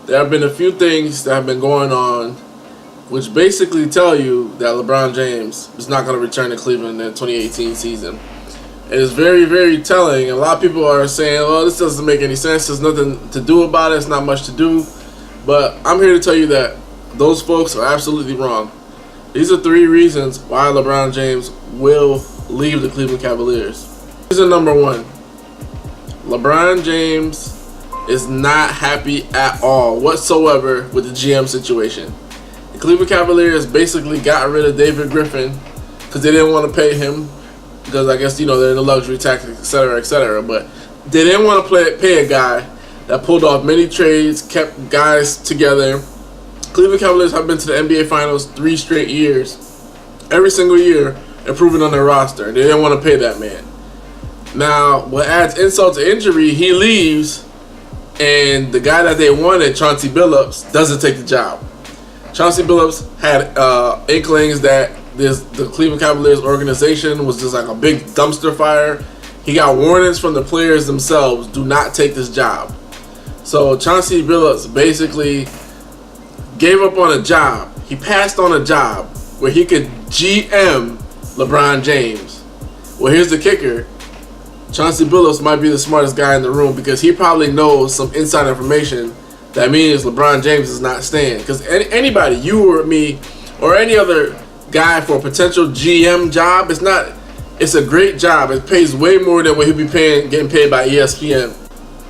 There have been a few things that have been going on which basically tell you that LeBron James is not going to return to Cleveland in the 2018 season. It is very, very telling. A lot of people are saying, well, this doesn't make any sense. There's nothing to do about it. It's not much to do. But I'm here to tell you that those folks are absolutely wrong. These are 3 reasons why LeBron James will leave the Cleveland Cavaliers. Reason number 1, LeBron James is not happy at all whatsoever with the GM situation. The Cleveland Cavaliers basically got rid of David Griffin because they didn't want to pay him because I guess, they're in the luxury tax, etc., etc. But they didn't want to pay a guy that pulled off many trades, kept guys together. Cleveland Cavaliers have been to the NBA Finals 3 straight years. Every single year, improving on their roster. They didn't want to pay that man. Now, what adds insult to injury, he leaves, and the guy that they wanted, Chauncey Billups, doesn't take the job. Chauncey Billups had inklings that the Cleveland Cavaliers organization was just like a big dumpster fire. He got warnings from the players themselves, do not take this job. So Chauncey Billups basically gave up on a job. He passed on a job where he could GM LeBron James. Well, here's the kicker. Chauncey Billups might be the smartest guy in the room because he probably knows some inside information that means LeBron James is not staying. Because anybody, you or me, or any other guy for a potential GM job, it's a great job. It pays way more than what he'd be getting paid by ESPN.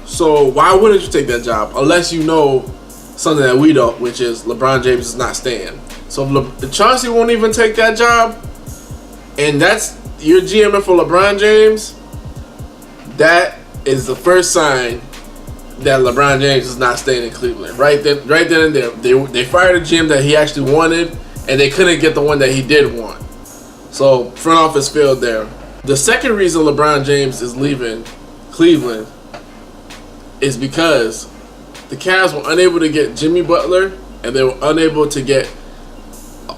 So why wouldn't you take that job unless you know something that we don't, which is LeBron James is not staying. So if Chauncey won't even take that job, and that's your GM for LeBron James, that is the first sign that LeBron James is not staying in Cleveland. Right then and there, they fired a GM that he actually wanted, and they couldn't get the one that he did want. So front office failed there. The second reason LeBron James is leaving Cleveland is because the Cavs were unable to get Jimmy Butler, and they were unable to get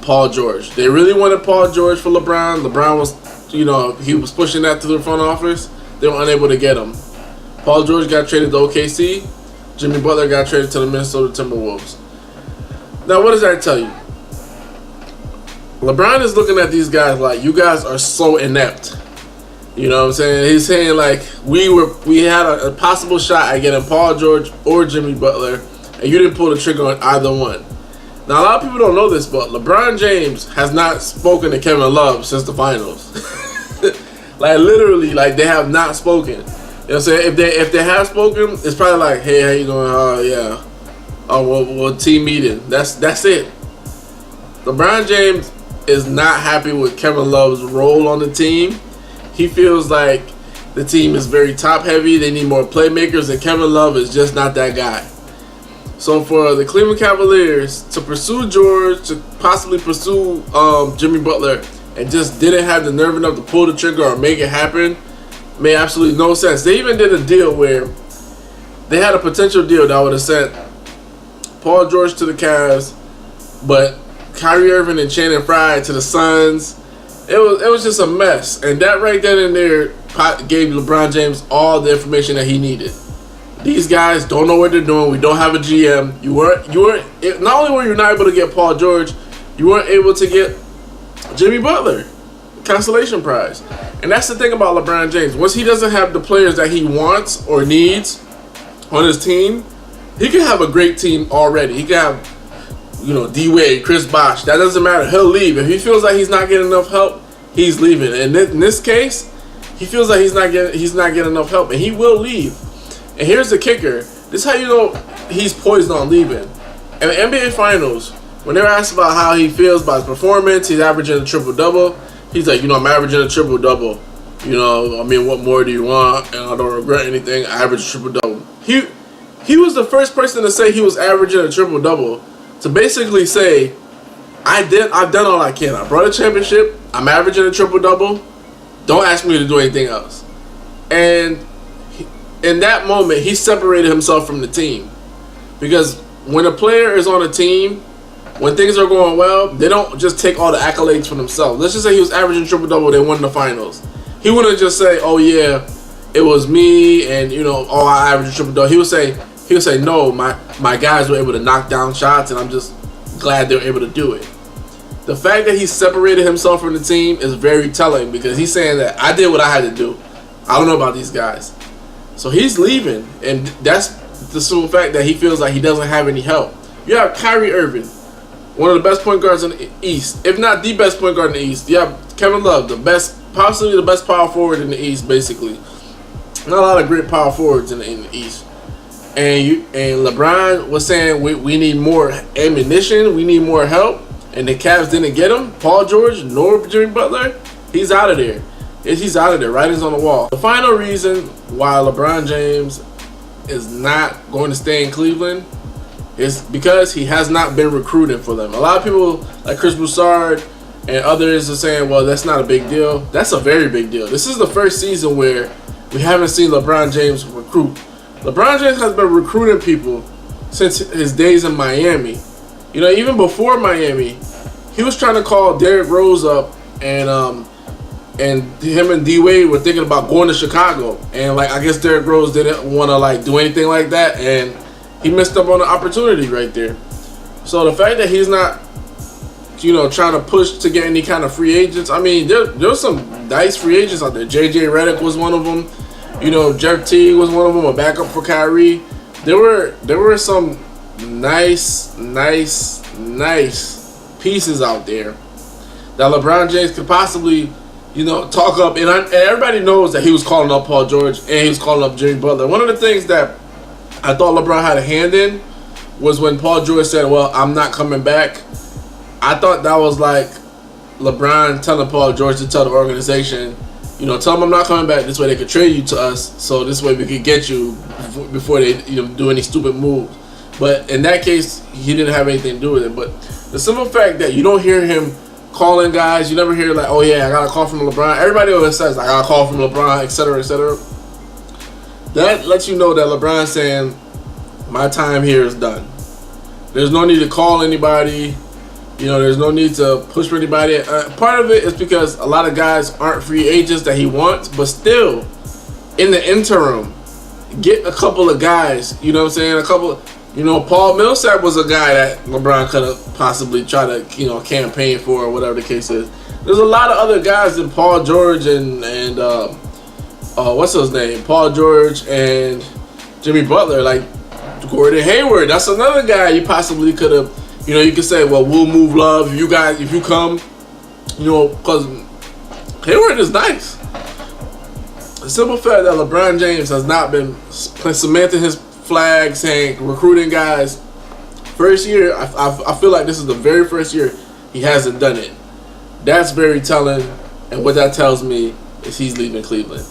Paul George. They really wanted Paul George for LeBron. LeBron was, he was pushing that to the front office. They were unable to get him. Paul George got traded to OKC. Jimmy Butler got traded to the Minnesota Timberwolves. Now, what does that tell you? LeBron is looking at these guys like, you guys are so inept. You know what I'm saying? He's saying like, we had a possible shot at getting Paul George or Jimmy Butler, and you didn't pull the trigger on either one. Now, a lot of people don't know this, but LeBron James has not spoken to Kevin Love since the finals. Like, literally, like, they have not spoken. You know what I'm saying? If they have spoken, it's probably like, hey, how you doing? Yeah. Oh, well, team meeting. That's it. LeBron James is not happy with Kevin Love's role on the team. He feels like the team is very top-heavy. They need more playmakers, and Kevin Love is just not that guy. So for the Cleveland Cavaliers to pursue George, to possibly pursue Jimmy Butler, and just didn't have the nerve enough to pull the trigger or make it happen, made absolutely no sense. They even did a deal where they had a potential deal that would have sent Paul George to the Cavs, but Kyrie Irving and Channing Frye to the Suns. It was just a mess, and that right then and there gave LeBron James all the information that he needed. These guys don't know what they're doing. We don't have a GM. You weren't. Not only were you not able to get Paul George, you weren't able to get Jimmy Butler, consolation prize. And that's the thing about LeBron James. Once he doesn't have the players that he wants or needs on his team, he can have a great team already. He can have, D-Wade, Chris Bosh. That doesn't matter. He'll leave. If he feels like he's not getting enough help, he's leaving. And in this case, he feels like he's not getting enough help, and he will leave. And here's the kicker. This is how you know he's poised on leaving. In the NBA Finals, when they were asked about how he feels about his performance, he's averaging a triple-double. He's like, I'm averaging a triple-double. What more do you want? And I don't regret anything. I average a triple-double. He was the first person to say he was averaging a triple-double. To basically say, I've done all I can. I brought a championship. I'm averaging a triple-double. Don't ask me to do anything else. And in that moment, he separated himself from the team. Because when a player is on a team, when things are going well, they don't just take all the accolades for themselves. Let's just say he was averaging triple-double, they won the finals. He wouldn't just say, oh yeah, it was me, and I averaged triple-double. He would say, he'll say, no, my guys were able to knock down shots, and I'm just glad they were able to do it. The fact that he separated himself from the team is very telling, because he's saying that I did what I had to do. I don't know about these guys. So he's leaving, and that's the simple fact that he feels like he doesn't have any help. You have Kyrie Irving, one of the best point guards in the East, if not the best point guard in the East. You have Kevin Love, possibly the best power forward in the East, basically. Not a lot of great power forwards in the East. And LeBron was saying we need more ammunition, we need more help, and the Cavs didn't get him. Paul George nor Jimmy Butler, he's out of there. He's out of there. Writings on the wall. The final reason why LeBron James is not going to stay in Cleveland is because he has not been recruiting for them. A lot of people like Chris Broussard and others are saying, well, that's not a big deal. That's a very big deal. This is the first season where we haven't seen LeBron James recruit. LeBron James has been recruiting people since his days in Miami. You know, even before Miami, he was trying to call Derrick Rose up, and him and D Wade were thinking about going to Chicago. And I guess Derrick Rose didn't want to do anything like that, and he missed up on the opportunity right there. So the fact that he's not, trying to push to get any kind of free agents. I mean, there's some nice free agents out there. JJ Redick was one of them. Jeff Teague was one of them, a backup for Kyrie. There were some nice pieces out there that LeBron James could possibly, talk up. And everybody knows that he was calling up Paul George and he was calling up Jimmy Butler. One of the things that I thought LeBron had a hand in was when Paul George said, well, I'm not coming back. I thought that was like LeBron telling Paul George to tell the organization, tell them I'm not coming back. This way they could trade you to us, so this way we could get you before they do any stupid moves. But in that case, he didn't have anything to do with it. But the simple fact that you don't hear him calling guys, you never hear oh yeah, I got a call from LeBron. Everybody always says, I got a call from LeBron, etc., etc. That lets you know that LeBron's saying, my time here is done. There's no need to call anybody. There's no need to push for anybody. Part of it is because a lot of guys aren't free agents that he wants, but still, in the interim, get a couple of guys. You know what I'm saying? A couple. Paul Millsap was a guy that LeBron could have possibly tried to, campaign for, or whatever the case is. There's a lot of other guys than Paul George and what's his name? Paul George and Jimmy Butler, like Gordon Hayward. That's another guy you possibly could have. You could say, well, we'll move Love if you come, because Hayward is nice. The simple fact that LeBron James has not been cementing his flag, saying recruiting guys. First year, I feel like this is the very first year he hasn't done it. That's very telling, and what that tells me is he's leaving Cleveland.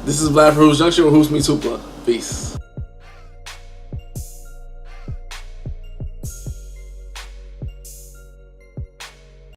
This is Vlad for Hoops Junction with Hoops Meets Hoopla. Peace.